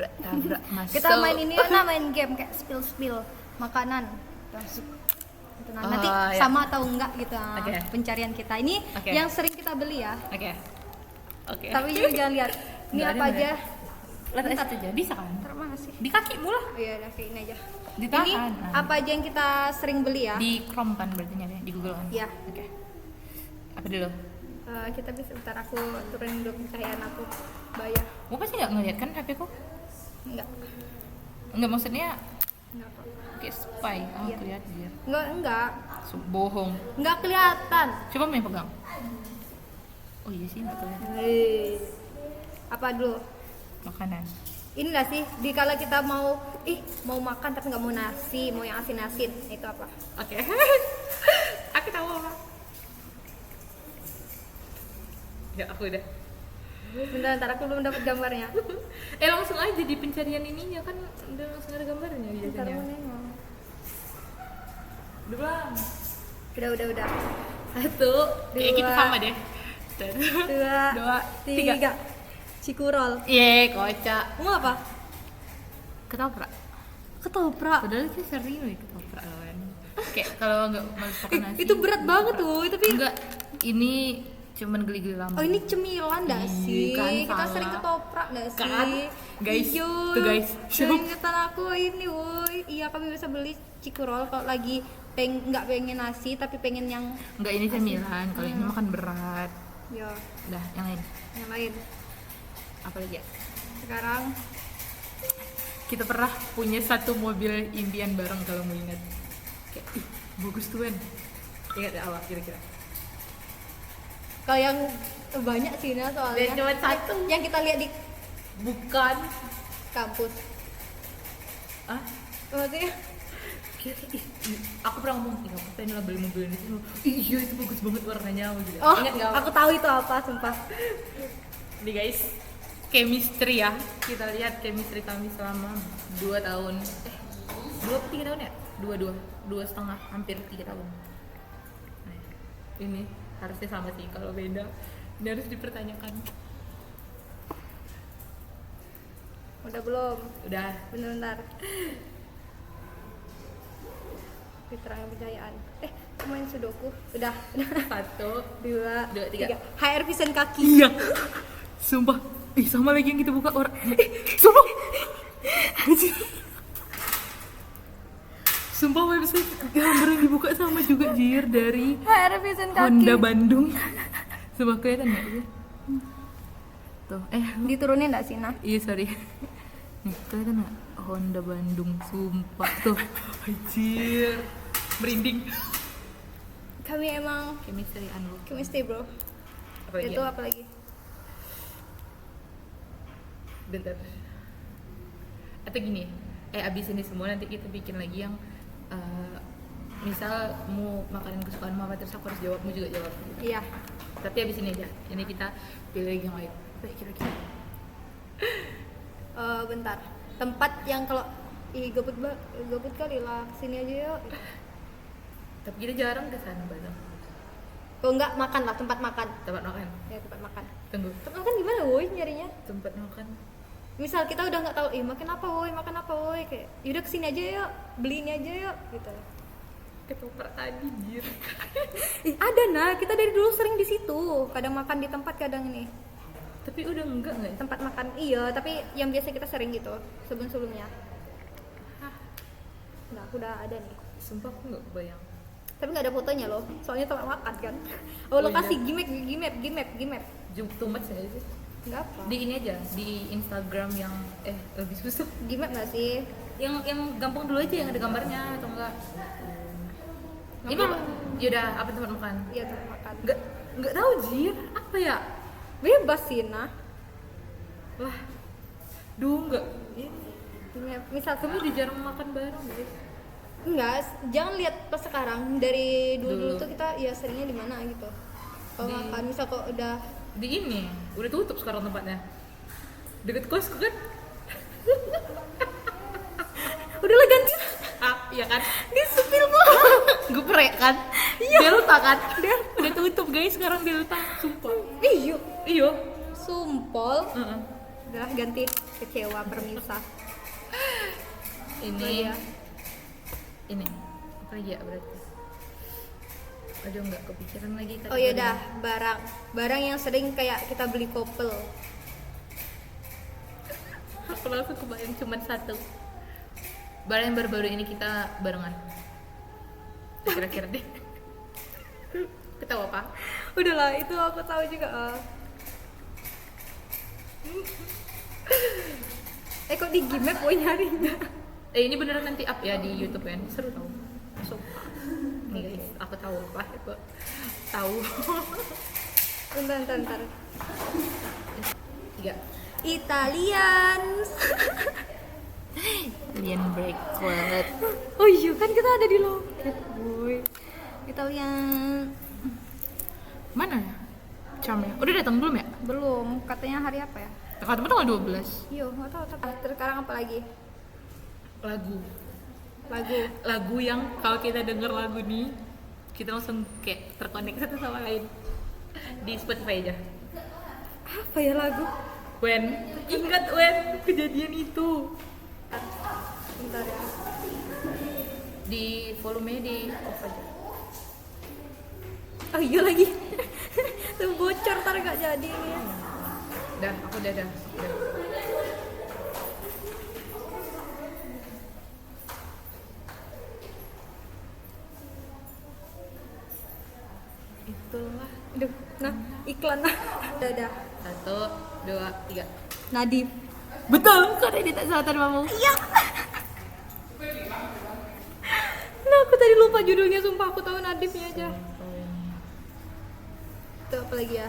Tabrak masuk. Kita main ini nah, main game kayak spill makanan. Masuk. Gitu, nah, nanti ya. sama atau enggak gitu Oke. pencarian kita. Ini Oke. yang sering kita beli ya. Oke. Oke. Tapi juga jangan lihat. Ini Nggak apa ada, aja? Lihat aja bisa kan? Ntar mana sih? Di kaki mula. Oh iya, udah kayak ini aja. Ditahan. Ini apa aja yang kita sering beli ya? Di Chrome kan berarti nyari di Google kan? Iya. Oke. Apa dulu? Kita bisa bentar aku turunin dulu pencahayaan aku bayar. Gua pasti nggak ngeliat kan HP ku? Enggak. Enggak, maksudnya Enggak kok. kayak spy. Oh, Iya. kelihatan dia. Enggak. Bohong. Enggak kelihatan. Coba main pegang. Oh iya sih, nggak kelihatan. Hei. Apa dulu? Makanan. Ini nggak sih, di kala kita mau makan tapi nggak mau nasi, mau yang asin-asin, itu apa? Oke. Aku tahu apa. Ya, aku udah. Bentar, aku belum dapat gambarnya. Langsung aja di pencarian ininya kan udah langsung ada gambarnya Bentar, biasanya. mau nengok. Dua. Udah. Satu. Kayak kita sama deh. Dua, tiga. Cikurol. Iya, kocak. Mau apa? Ketoprak. Ketoprak. Padahal kita sering nih ketoprak kan. Kayak kalau nggak males makan nasi. Itu berat banget tuh, tapi Enggak, ini cuman geli-geli lambung. oh ini cemilan dah Iya, sih. kan, Kita salah. sering ketoprak dah sih. Kan? Guys, Iyo, tuh guys. keingetan aku ini woi. Iya, kami bisa beli cikurol kalau lagi nggak pengen nasi tapi pengen yang Enggak, ini cemilan. Kalau ini makan berat. ya Udah, yang lain. yang lain. Apa lagi ya? Sekarang Kita pernah punya satu mobil impian bareng kalau mau ingat. Kayak, ih, bagus tuh kan. Ingat ya awal kira-kira. kalau yang banyak sih nah soalnya. Dan cuma satu. Yang kita lihat di Bukan. kampus. Ah, Maksudnya aku pernah ngomong, ih aku pengen lah beli mobil ini. Iya itu bagus banget warnanya gitu. oh, Ingat nggak? aku tahu itu apa sumpah. Nih guys, chemistry ya. Kita lihat chemistry kami selama 2 tahun. 2-3 tahun ya? 2,5, hampir 3 tahun. Nah, ini harusnya sama sih, kalau beda ini harus dipertanyakan. Udah belum? Udah. Bentar. Keterangan pencahayaan. Main sudoku. Udah. 1, 2, 3. HR Vision kaki. Iya. Sumpah. Ih, sama lagi yang kita buka orang. Sumpah. Sumpah website gambar yang dibuka sama juga Jir dari HR Vision kaki. Honda Bandung. Sumpah kelihatan nggak sih? Tuh, Diturunin enggak sih, Nah? iya sorry. Nih, kelihatan nggak? Honda Bandung, sumpah tuh. Anjir. Merinding. Kami emang Chemistry unlock. chemistry, bro. Apalagi Itu ya? apa lagi? Bentar. Atau gini, abis ini semua nanti kita bikin lagi yang misal mau makanan kesukaan mama terus aku harus jawab, mau juga jawab gitu. Iya. Tapi abis ini aja, ini kita pilih lagi yang lain. Kira-kira Bentar. Tempat yang kalau gabut kali lah, sini aja yuk. tapi kita jarang ke sana bareng. Kalau enggak makan lah, tempat makan. Tempat makan. Ya, tempat makan. Tunggu. Tempat makan gimana, woi, nyarinya? Tempat makan. Misal kita udah nggak tahu, makan apa woi, kayak yaudah kesini aja yuk, beli ini aja yuk, gitu. Ketoprak tadi, Jir. Ada nah, kita dari dulu sering di situ. Kadang makan di tempat, kadang ini Tapi udah enggak ya? tempat makan. Iya, tapi yang biasa kita sering gitu sebelumnya. Nah, aku udah ada nih. Sumpah aku nggak kebayang. Tapi nggak ada fotonya loh, soalnya tempat makan kan. Oh, Lokasi iya. Gmap. Too much nggak sih? Nggak apa. Di ini aja, di Instagram yang lebih susah. Gmap nggak sih? Yang gampang dulu aja, yang ada gambarnya atau enggak? Ini Gampang. yaudah, apa tempat makan? Iya, tempat makan. Nggak tahu Jir, apa ya? Bebas sih nah. Wah, duh nggak. Gmap. Misal Kami udah jarang makan bareng guys. enggak, jangan lihat pas sekarang. Dari dulu Dulu. tuh kita ya seringnya di mana gitu. Kalau Di- makan, misal kok udah Di ini, udah tutup sekarang tempatnya. Deket kosku kan? udahlah ganti. Iya kan? Di spill bu. Geprek kan? Iya. Delta kan? Udah tutup guys sekarang Delta, sumpah. Iyo. Iya. Sumpol. Heeh. Udah ganti. kecewa permisah. Ini Oh, iya. ini apa lagi ya berarti? Aduh nggak kepikiran lagi. Oh ya dah, barang yang sering kayak kita beli couple. Aku langsung kebayang cuma satu. Barang yang baru-baru ini kita barengan. Kira-kira deh. Ketawa apa? Udahlah, itu aku tahu juga. Kok di Gmail mau nyarinya? Ini beneran nanti up ya di YouTube kan? Seru tau. Sumpah. Nih guys, aku tahu apa? Aku tahu. Bentar. 3. Italian. Italian breakfast. Oh iya kan kita ada di loket, boy. Italian. Mana ya? Charmnya. Udah datang belum ya? Belum, katanya hari apa ya? Katanya tanggal 12. Iya, nggak tahu. Terus sekarang apa lagi? Lagu yang kalau kita denger lagu nih kita langsung kayak terkonek satu sama lain di Spotify aja. Apa ya lagu? Ingat Wen kejadian itu. Bentar ya. Di volumenya di off aja. Oh iya lagi. Tuh bocor, ntar gak jadi nih. Dah, aku udah. Itulah. Aduh, nah iklan. Dadah. 1, 2, 3. Nadif. Betul, karena ini tak selatan mamu. Iya. Nah aku tadi lupa judulnya, sumpah aku tahu Nadifnya aja. Itu apa lagi ya?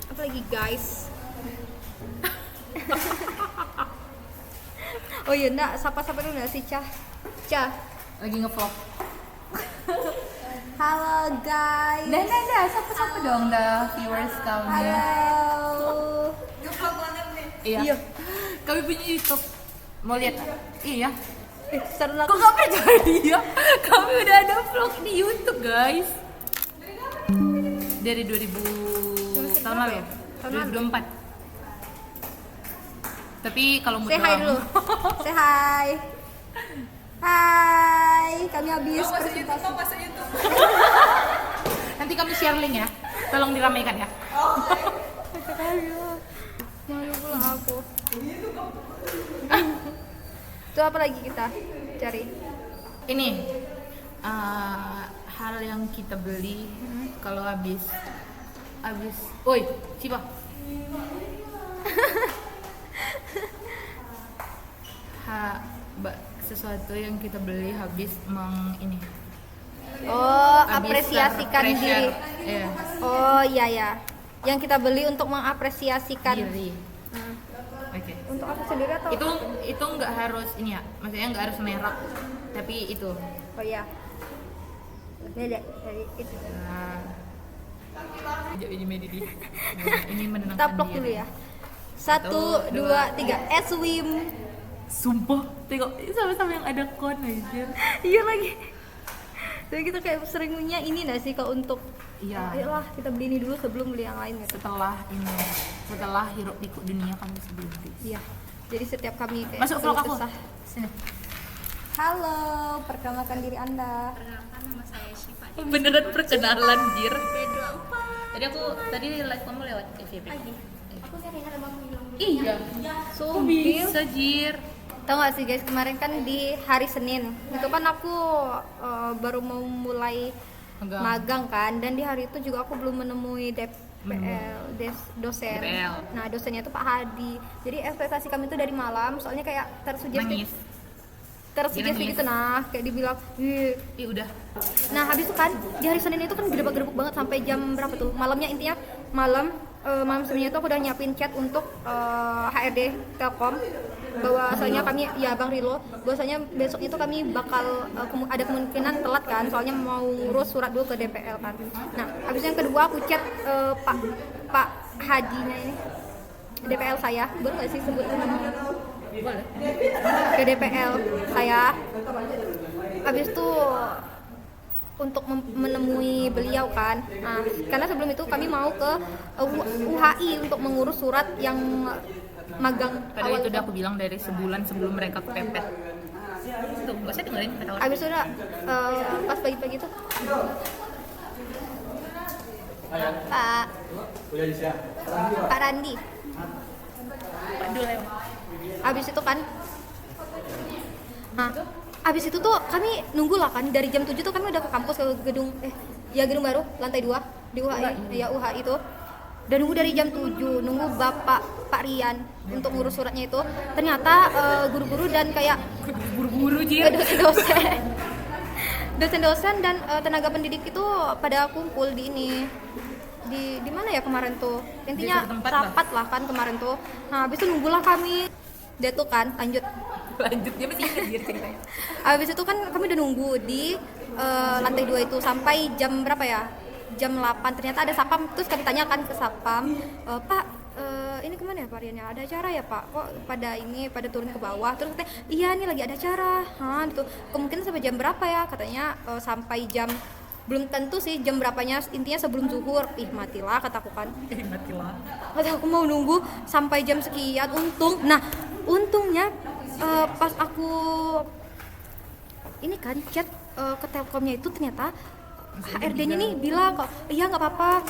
Apa lagi guys? Oh iya enggak, sapa-sapa dulu enggak sih Cah? Lagi nge-vlog. Halo guys. Dah, sapa-sapa dong dah viewers kami. Halo. Iya. Kami punya YouTube. Mau lihat? Iya. Seru Kok gak percaya? Kami udah ada vlog di YouTube, guys. Dari 2000 tahun lalu ya? Tahun lalu. 2024. Tapi kalau mau Say hi dulu. Say hi. Hai, kami habis presentasi. nanti kami share link ya. Tolong diramaikan ya. Malu pula aku. Itu apa lagi kita cari? Ini hal yang kita beli kalau habis. Oi, Cipa. Sesuatu yang kita beli habis ini. Oh, Habis apresiasikan terpressure. diri. Iya, Oh iya ya. Yang kita beli untuk mengapresiasikan diri. Hmm. Oke. Untuk aku sendiri atau Itu nggak harus ini ya, maksudnya nggak harus merek, tapi itu. Oh iya. Ini ada dari itu. Ini medidi. Ini menenangkan Kita vlog diri. dulu ya. 1, 2, 3. Swim. Sumpah, tengok ini sama-sama yang ada kon aja. Iya lagi. Jadi kita kayak seringnya ini nggak sih kalau untuk Iya. ayolah kita beli ini dulu sebelum beli yang lain gitu. Setelah hiruk pikuk dunia kami sebelum itu. Iya. Jadi setiap kami kayak Masuk vlog aku. kesah. Sini. Halo, perkenalkan diri Anda. Perkenalkan, nama saya Syifa. Beneran perkenalan, Jir. Tadi live kamu lewat FYP. Aku sering ada bang bilang Iya. So, Bisa, Jir. tahu nggak sih guys, kemarin kan di hari Senin itu kan aku baru mau mulai magang kan, dan di hari itu juga aku belum menemui dosen. DPL. Nah dosennya itu Pak Hadi. Jadi ekspektasi kami itu dari malam, soalnya kayak tersugesti Nangis. Nangis. gitu, nah kayak dibilang "Ih." Ih, udah. Nah habis itu kan di hari Senin itu kan gerebek-gerebek banget sampai jam berapa tuh malamnya, intinya malam sebelumnya itu aku udah nyiapin chat untuk HRD Telkom bahwasanya kami ya Bang Rilo, bahwasanya besok itu kami bakal ada kemungkinan telat kan, soalnya mau ngurus surat dulu ke DPL kan. Nah habis yang kedua aku chat Pak Hadinya ini DPL saya, boleh nggak sih sebut namanya? Boleh. Ke DPL saya. Habis itu untuk menemui beliau kan. Nah, karena sebelum itu kami mau ke UHI untuk mengurus surat yang magang. Padahal itu udah aku bilang dari sebulan sebelum mereka kepepet. Tuh, gak usah dengerin kata orang. Abis itu udah pas pagi-pagi itu Pak Randi. Aduh, Leo. Abis itu kan, nah abis itu tuh kami nunggu lah kan dari jam 7 tuh kami udah ke kampus ke gedung gedung baru lantai 2 di UHI ya UHI itu. Dan nunggu dari jam 7, nunggu Pak Rian untuk ngurus suratnya itu. Ternyata guru-guru dan kayak Buru-buru Jir. dosen-dosen dan tenaga pendidik itu pada kumpul di ini. Di mana ya kemarin tuh? Intinya Di tempat rapat lah kan kemarin tuh. Nah, habis itu nunggulah kami. Dia tuh kan lanjut. Lanjut dia masih ingat Jir ceritanya. Habis itu kan kami udah nunggu di lantai 2 itu sampai jam berapa ya? Jam 8. Ternyata ada satpam, terus kami tanyakan ke satpam, "Pak, ini kemana ya Pak Rian? Ada acara ya Pak? Kok pada turun ke bawah?" Terus katanya, "Iya, ini lagi ada acara." Gitu. Kemungkinan sampai jam berapa ya? Katanya sampai jam, belum tentu sih jam berapanya, intinya sebelum zuhur. Ih, matilah kataku kan. Matilah. Kata aku mau nunggu sampai jam sekian. Untungnya pas aku ini kan chat ke Telkomnya itu ternyata HRD-nya nih bilang kok, iya nggak apa-apa,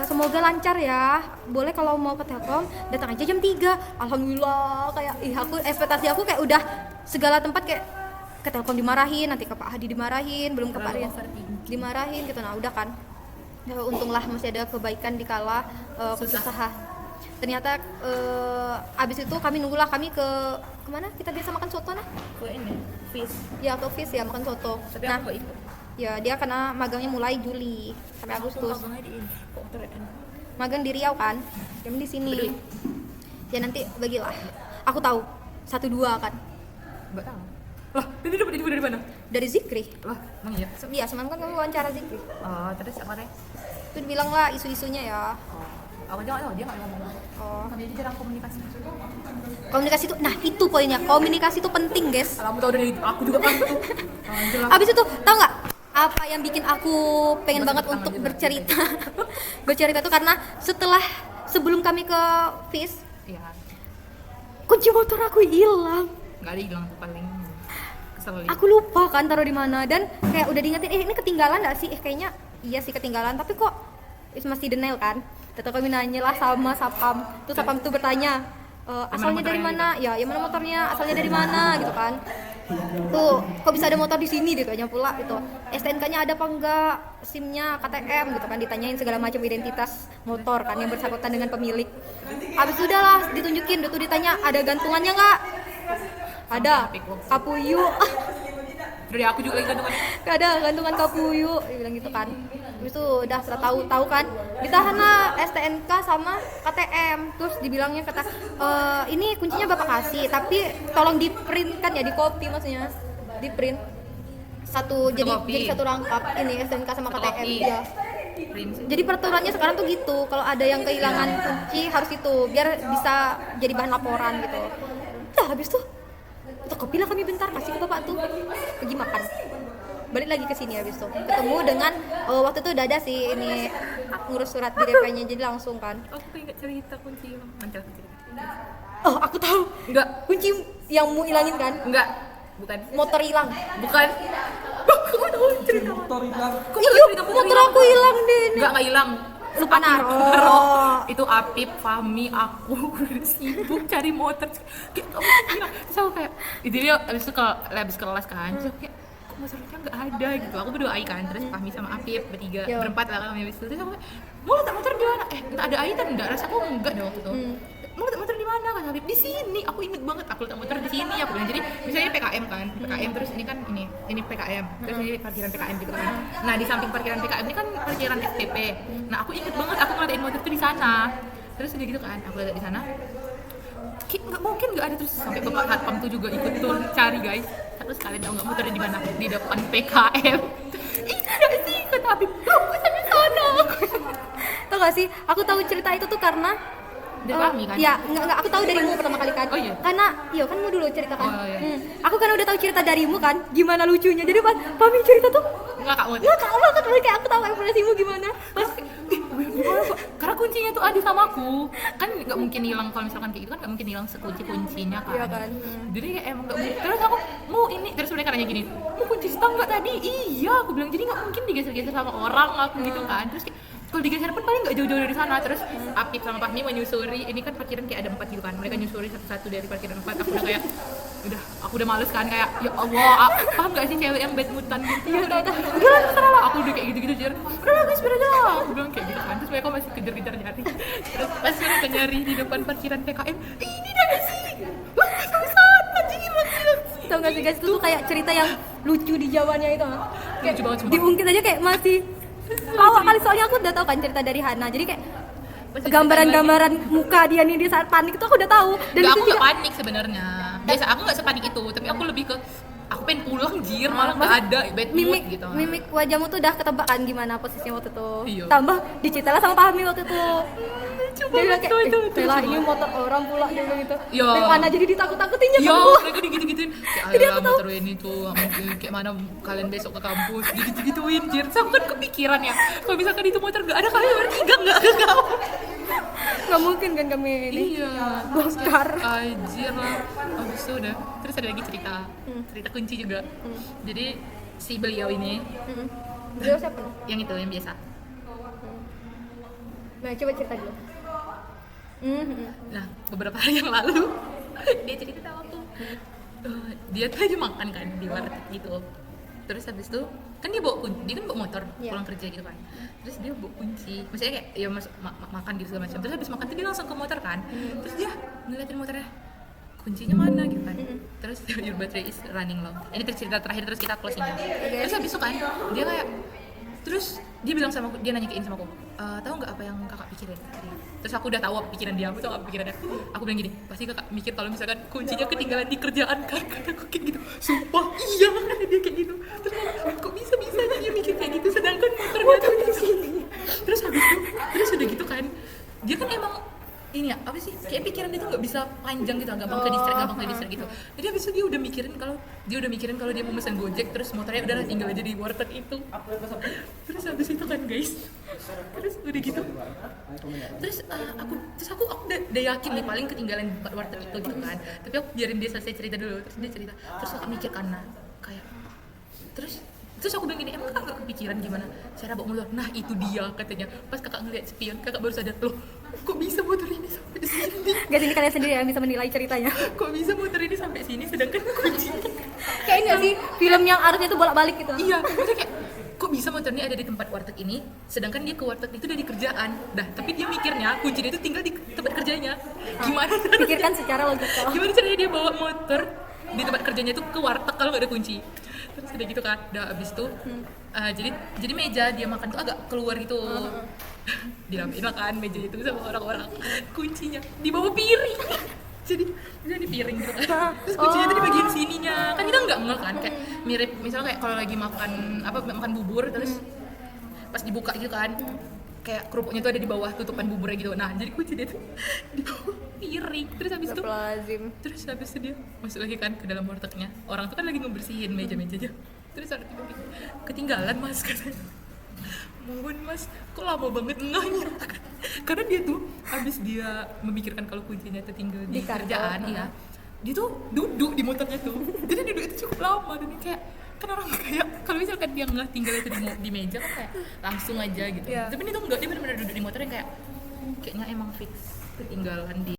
semoga lancar ya, boleh kalau mau ke Telkom datang aja jam 3. Alhamdulillah, kayak ekspektasi aku kayak udah segala tempat kayak ke Telkom dimarahin, nanti ke Pak Hadi dimarahin, belum ke Pak Rian dimarahin gitu. Nah udah kan, ya, untunglah masih ada kebaikan di kala usaha. Ternyata abis itu kami nunggulah kami kemana kita biasa makan soto nah? Ke ini, fish. Ya ke Fish ya, makan soto. Tapi Nah aku gak ikut. ya dia karena magangnya mulai Juli sampai Agustus. Magangnya di ini. Kok keren. Magang di Riau kan, kami di sini. Ya nanti bagilah. Aku tahu 1-2 kan Mbak tahu. Lah, ini dapat info dari mana? dari Zikri. Lah, emang iya. Iya semalam kan kamu wawancara Zikri. Oh, terus apa deh? Itu dibilang lah isu-isunya ya. Oh, aku aja nggak tahu, dia nggak ngomong. Oh, Kami aja jarang komunikasi. komunikasi itu, nah itu poinnya, komunikasi itu penting guys. Kalau kamu tahu dari itu, aku juga kan tuh. Anjir lah. Abis itu tau nggak apa yang bikin aku pengen banget untuk bercerita? Bercerita tuh karena sebelum kami ke Fish, Iya. kunci motor aku hilang. Nggak ada hilang tuh paling. Kesel. Aku lupa kan taruh di mana, dan kayak udah diingetin, ini ketinggalan nggak sih? Kayaknya iya sih ketinggalan, tapi kok masih denial kan? Tetap kami nanya lah sama satpam, terus satpam itu bertanya, asalnya dari mana? Ya, yang mana motornya? Asalnya dari mana? Gitu kan? Tuh, kok bisa ada motor di sini? Ditanya pula itu. STNK-nya ada apa enggak? SIM-nya, KTM gitu kan? Ditanyain segala macam identitas motor kan yang bersangkutan dengan pemilik. Habis itu udah lah ditunjukin, tuh ditanya ada gantungannya nggak? Ada. Kapuyu. Dari aku juga lagi gantungan. Ada gantungan kapuyu, dia bilang gitu kan. Habis itu udah setelah tahu kan, ditahan lah STNK sama KTM. Terus dibilangnya kata, ini kuncinya Bapak kasih, tapi tolong di print kan ya, di copy maksudnya. Di print satu jadi satu rangkap ini STNK sama KTM ya. Jadi peraturannya sekarang tuh gitu, kalau ada yang kehilangan kunci harus itu, biar bisa jadi bahan laporan gitu. Udah habis tuh fotokopi lah kami bentar, kasih ke bapak tuh, pergi makan, balik lagi ke sini. Habis tuh ketemu dengan waktu itu udah ada sih ini ngurus surat di DP-nya, jadi langsung kan. Aku ingat cerita kunci hilang. Mancal cerita. Oh aku tahu, Enggak, kunci yang mau hilangin kan, enggak, bukan. motor hilang. Bukan. Kamu tahu cerita Motor hilang. Iya, motor aku hilang deh. Enggak hilang. Lupa Apip naruh. Itu Apip, Fahmi, aku udah sibuk cari motor. Kayak kamu hilang. Terus aku kayak, itu dia habis kelas kan. Terus aku kayak, kok motornya nggak ada gitu. Aku berdua Ai kan, terus Fahmi sama Apip bertiga, Yo. berempat lah kami habis itu. Terus aku kayak, mau letak motor di mana? Nggak ada Ai kan? Enggak, rasa aku enggak deh waktu itu. Mau letak motor di mana kan Apip? Di sini. Aku inget banget aku letak motor di sini. Aku bilang, jadi misalnya PKM kan, PKM terus ini kan ini PKM, terus ini parkiran PKM gitu kan. Nah di samping parkiran PKM ini kan parkiran FTP. Nah aku inget banget aku ngadain motor tuh di sana. Terus udah gitu kan, aku lihat di sana. Nggak mungkin nggak ada, terus sampai bapak satpam tuh juga ikut tuh cari guys. Terus kalian tahu nggak motornya di mana? Di depan PKM. Iya sih, kata Habib. Aku sampai sana. Tau gak sih, aku tahu cerita itu tuh karena Dari Fahmi kan? Iya, enggak, aku tahu darimu pertama kali kan. Oh, iya? Karena iya kan mu dulu ceritakan. Oh, iya. Aku kan udah tahu cerita darimu kan, gimana lucunya. Jadi pas Fahmi cerita tuh Ngakak banget. nggak kamu kan kayak aku tahu ekspresimu gimana. Pas Karena kuncinya tuh ada sama aku. Kan nggak mungkin hilang kalau misalkan kayak gitu kan nggak mungkin hilang kuncinya kan. Iya kan. Jadi kayak emang nggak mungkin. Terus aku mau ini terus mereka nanya gini, mau kunci stang nggak tadi? Iya, aku bilang jadi nggak mungkin digeser-geser sama orang aku gitu kan. Terus kayak kalau digeser pun paling nggak jauh-jauh dari sana. Terus Apip sama Fahmi menyusuri, ini kan parkiran kayak ada 4 gitu kan, mereka nyusuri satu-satu dari parkiran 4. Aku udah kayak aku udah males kan, kayak ya Allah, paham gak sih cewek yang bad moodan gitu? Iya, tahu. Udah lah, terserah lah. Aku udah kayak gitu-gitu aja. Udah lah guys, aja. Aku bilang kayak gitu kan. Terus mereka masih kejar-kejar nyari. Terus pas mereka nyari di depan parkiran PKM, ini dah sih. Bagusan, anjing gila. tahu nggak sih guys, itu tuh kayak cerita yang lucu di zamannya itu. Kayak Lucu banget, sumpah. diungkit aja kayak masih lawak kali, soalnya aku udah tahu kan cerita dari Hana. Jadi kayak Pasti gambaran-gambaran muka dia nih di saat panik itu aku udah tahu. Dan Nggak, itu aku juga nggak panik sebenarnya. Biasa aku nggak sepanik itu, tapi aku lebih ke aku pengen pulang jir, malah nggak ada bad mood mimik gitu. mimik wajahmu tuh udah ketebak kan gimana posisinya waktu itu. Iya. Tambah diceritain sama Fahmi waktu itu. Coba Dia bilang itu kayak, "Bella, ini motor orang pula," dia bilang gitu. Iya. Yang mana jadi ditakut-takutinnya Ya, semua. mereka digitu-gituin. Jadi Kayak aku motor ini tuh, kayak mana kalian besok ke kampus, digitu-gituin jir. Terus aku kan kepikiran ya, kalau misalkan itu motor nggak ada kalian berarti nggak. Nggak mungkin kan kami ini. Iya. Bongkar. Anjir lah. Abis itu udah. Terus ada lagi cerita kunci juga. Jadi si beliau ini, Beliau siapa nih? yang itu yang biasa. Nah, coba cerita dulu. Nah, beberapa hari yang lalu dia cerita sama aku. Dia tuh aja makan kan di warteg gitu. Terus habis itu kan dia kan bawa motor Iya. pulang kerja gitu kan. Terus dia bawa kunci. Maksudnya kayak ya makan gitu segala macam. Terus habis makan tuh dia langsung ke motor kan. Terus dia ngeliatin motornya. Kuncinya mana gitu kan. Terus your battery is running low. Ini cerita terakhir, terus kita closing ya. Terus habis itu kan dia kayak terus dia bilang sama aku, dia nanyain sama aku, tahu nggak apa yang kakak pikirin tadi? Terus aku udah tahu apa pikiran dia, aku tahu apa pikirannya. Aku bilang gini, pasti kakak mikir kalau misalkan kuncinya ketinggalan di kerjaan kan? Kata aku kayak gitu. Sumpah iya, kata dia kayak gitu. Terus kok bisa-bisanya dia mikir kayak gitu, sedangkan motornya tuh di sini. Terus habis itu, terus udah gitu kan, dia kan emang ini ya, apa sih, kayak pikiran dia tuh nggak bisa panjang gitu, gampang ke distract gitu. Jadi habis itu dia udah mikirin kalau dia mau pesan Gojek, terus motornya udah tinggal aja di warteg itu. Terus habis itu kan guys, terus udah gitu, terus aku udah yakin nih paling ketinggalan di warteg itu gitu kan. Tapi aku biarin dia selesai cerita dulu, terus dia cerita, terus aku mikir karena kayak terus aku bilang gini, emang kakak gak kepikiran gimana cara bawa motor? Nah itu dia katanya, pas kakak ngeliat spion, kakak baru sadar, loh kok bisa motor ini sampai sini? Guys, ini kalian sendiri yang bisa menilai ceritanya. Kok bisa motor ini sampai sini sedangkan kunci? Kayak nggak sih film yang arusnya tuh bolak-balik gitu. Iya, maksudnya kayak kok bisa motor ini ada di tempat warteg ini sedangkan dia ke warteg itu dari kerjaan. Dah, tapi dia mikirnya kunci dia itu tinggal di tempat kerjanya. Gimana caranya? Pikirkan secara logika. Gimana caranya dia bawa motor di tempat kerjanya itu ke warteg kalau nggak ada kunci? Terus udah gitu kan, udah abis itu jadi meja dia makan tuh agak keluar gitu. Dirapiin lah kan meja itu sama orang-orang, kuncinya di bawah piring. Jadi di piring gitu kan. Terus kuncinya itu di bagian sininya. Kan kita nggak ngel kan, kayak mirip misalnya kayak kalau lagi makan bubur terus pas dibuka gitu kan, kayak kerupuknya tuh ada di bawah tutupan buburnya gitu. Nah, jadi kunci dia tuh di bawah piring. Terus habis itu dia masuk lagi kan ke dalam wartegnya. Orang tuh kan lagi ngebersihin meja-mejanya. Terus ada tiba-tiba ketinggalan mas katanya. Mohon mas, kok lama banget ngahnya? Karena dia tuh habis dia memikirkan kalau kuncinya itu tinggal di kerjaan, ya. Dia tuh duduk di motornya tuh. Jadi duduk itu cukup lama dan kayak kan orang kayak kalau misalkan dia nggak tinggal itu di meja kan kayak langsung aja gitu. Tapi ini tuh enggak, dia benar-benar duduk di motor yang kayaknya emang fix ketinggalan di